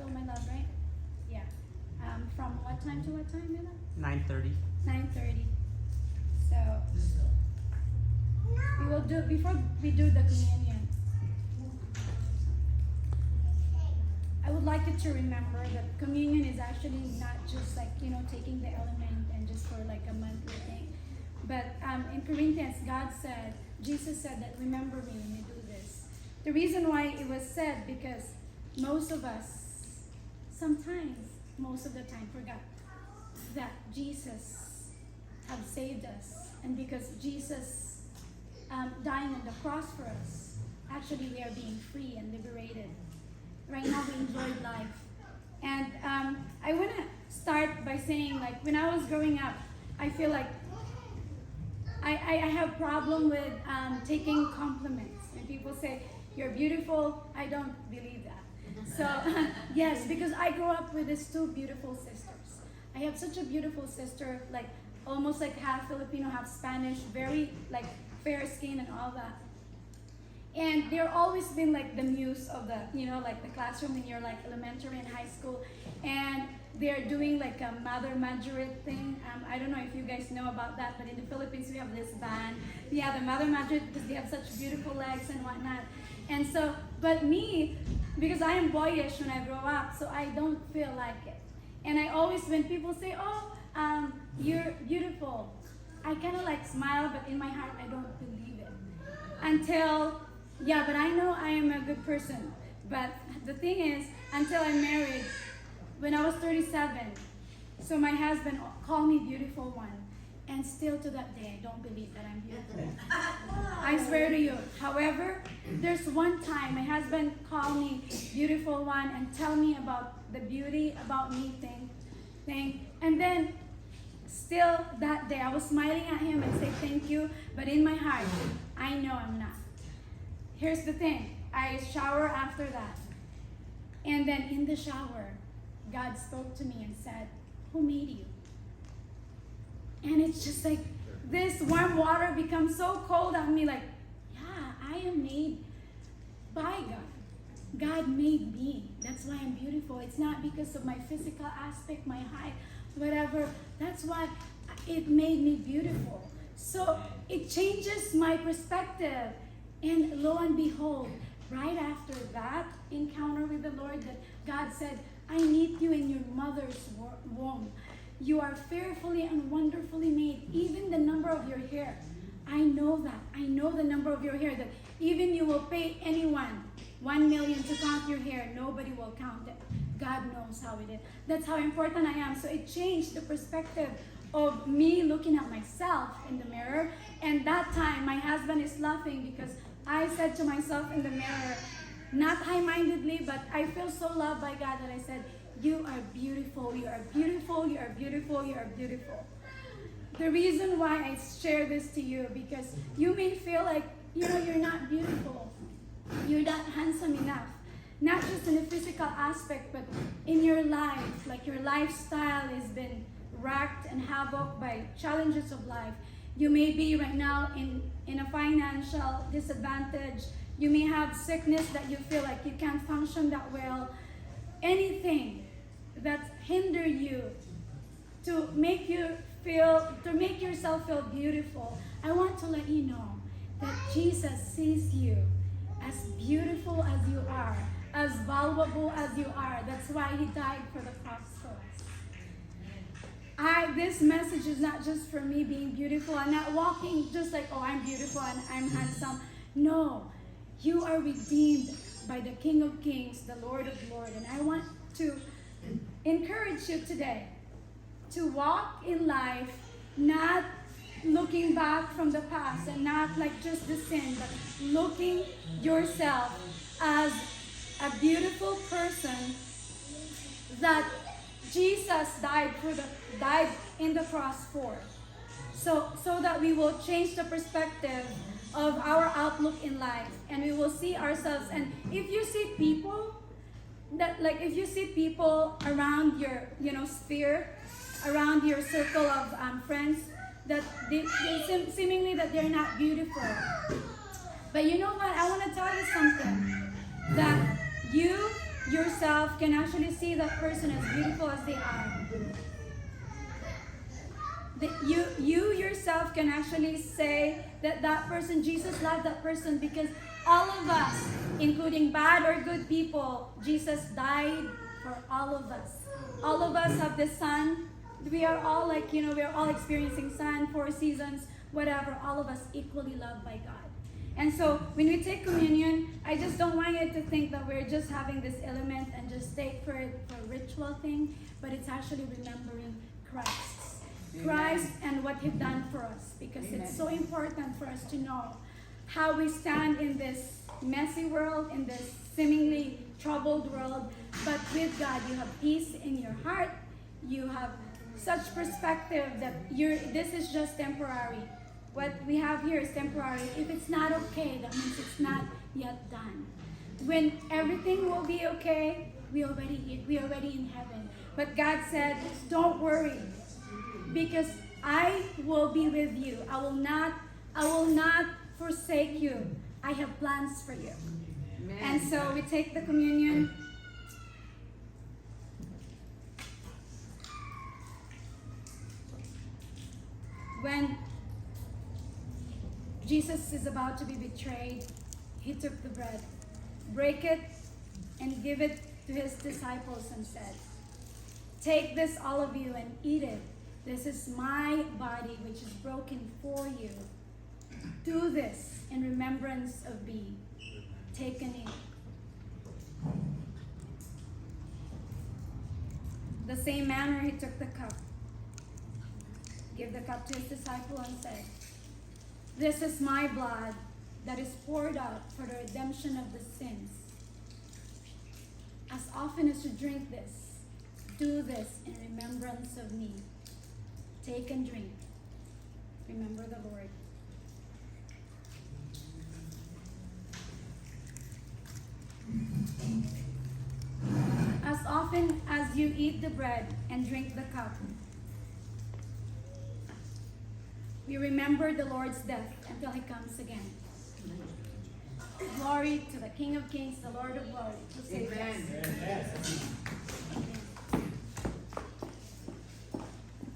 Feel My Love, right? Yeah. From what time to what time, Mila? 9:30. 9:30. So we will do, before we do the communion, I would like you to remember that communion is actually not just like, taking the element and just for like a monthly thing. But in Corinthians, Jesus said that remember me when you do this. The reason why it was said, because most of us, sometimes, most of the time, forgot that Jesus have saved us. And because Jesus dying on the cross for us, actually we are being free and liberated. Right now we enjoy life. And I want to start by saying, like, when I was growing up, I feel like I have problem with taking compliments. When people say, you're beautiful, I don't believe that. So, yes, because I grew up with these two beautiful sisters. I have such a beautiful sister, like almost like half Filipino, half Spanish, very like fair skin and all that. And they're always been like the muse of the, like the classroom when you're like elementary and high school. And they're doing like a Mother Margaret thing. I don't know if you guys know about that, but in the Philippines we have this band. Yeah, the Mother Margaret, because they have such beautiful legs and whatnot. And so, but me, because I am boyish when I grow up, so I don't feel like it. And I always, when people say, oh, you're beautiful, I kind of like smile, but in my heart I don't believe it. Until, yeah, but I know I am a good person. But the thing is, until I married, when I was 37, so my husband called me beautiful one. And still to that day, I don't believe that I'm beautiful. I swear to you. However, there's one time my husband called me beautiful one and tell me about the beauty about me thing. And then still that day, I was smiling at him and say thank you. But in my heart, I know I'm not. Here's the thing. I shower after that. And then in the shower, God spoke to me and said, who made you? And it's just like this warm water becomes so cold on me, like, yeah, I am made by God. God made me. That's why I'm beautiful. It's not because of my physical aspect, my height, whatever. That's why it made me beautiful. So it changes my perspective. And lo and behold, right after that encounter with the Lord, that God said, I knit you in your mother's womb. You are fearfully and wonderfully made. Even the number of your hair. I know that. I know the number of your hair. That even you will pay anyone 1 million to count your hair. Nobody will count it. God knows how it is. That's how important I am. So it changed the perspective of me looking at myself in the mirror. And that time, my husband is laughing because I said to myself in the mirror, not high-mindedly, but I feel so loved by God that I said, you are beautiful, you are beautiful, you are beautiful, you are beautiful. The reason why I share this to you, because you may feel like, you're not beautiful. You're not handsome enough. Not just in a physical aspect, but in your life. Like your lifestyle has been wrecked and havoc by challenges of life. You may be right now in a financial disadvantage. You may have sickness that you feel like you can't function that well. Anything that hinder you to make yourself feel beautiful, I want to let you know that Jesus sees you as beautiful as you are, as valuable as you are. That's why he died for the cross for us. This message is not just for me being beautiful. I'm not walking just like, oh, I'm beautiful and I'm handsome. No, you are redeemed by the King of Kings, the Lord of Lords. And I want to encourage you today to walk in life not looking back from the past and not like just the sin, but looking yourself as a beautiful person that Jesus died in the cross for. So that we will change the perspective of our outlook in life, and we will see ourselves. And if you see people around your sphere, around your circle of friends, that they seemingly that they're not beautiful, but you know what, I want to tell you something, that you yourself can actually see that person as beautiful as they are. You yourself can actually say that that person, Jesus loved that person, because all of us, including bad or good people, Jesus died for all of us. All of us have the sun. We are all like, we are all experiencing sun, 4 seasons, whatever. All of us equally loved by God. And so when we take communion, I just don't want you to think that we're just having this element and just take for it for a ritual thing, but it's actually remembering Christ. Amen. Christ and what He done for us, because Amen. It's so important for us to know how we stand in this messy world, in this seemingly troubled world. But with God, you have peace in your heart. You have such perspective that this is just temporary. What we have here is temporary. If it's not okay, that means it's not yet done. When everything will be okay, we already in heaven. But God said, don't worry, because I will be with you. I will not forsake you. I have plans for you. Amen. And so we take the communion. When Jesus is about to be betrayed, He took the bread, break it, and give it to His disciples and said, take this, all of you, and eat it. This is my body, which is broken for you. Do this in remembrance of me. Take and eat. The same manner, He took the cup, gave the cup to His disciple and said, this is my blood that is poured out for the redemption of the sins. As often as you drink this, do this in remembrance of me. Take and drink. Remember the Lord. As often as you eat the bread and drink the cup, we remember the Lord's death until He comes again. Glory to the King of Kings, the Lord of Glory, who saves us.